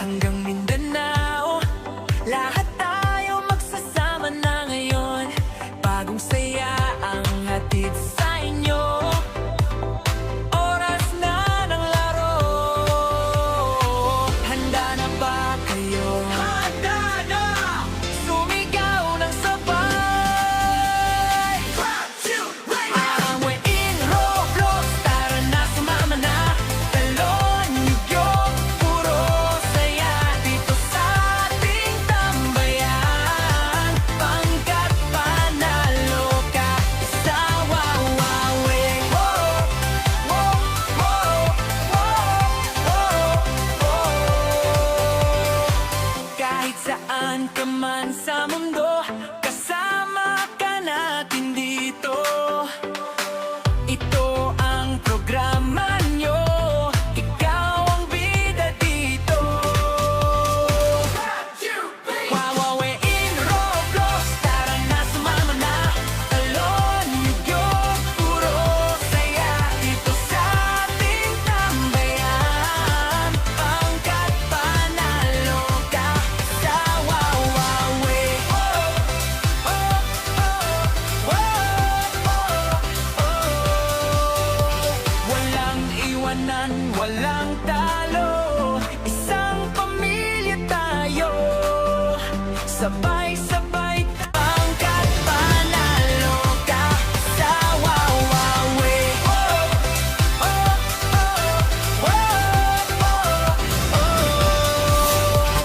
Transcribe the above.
hanggang Mindanao. Lahat tayo magsasama na ngayon. Bagong saya ang hatid sa inyo. Oras na ng laro. Handa na ba kayo? Handa na! Sumigaw ng sabay. Away in Roblox, tara na sumama na. Talon, yugyog, puro saya dito sa ating tambayan. Pangkat panalo ka sa Wawawin. Kahit saan ka man sa mundo,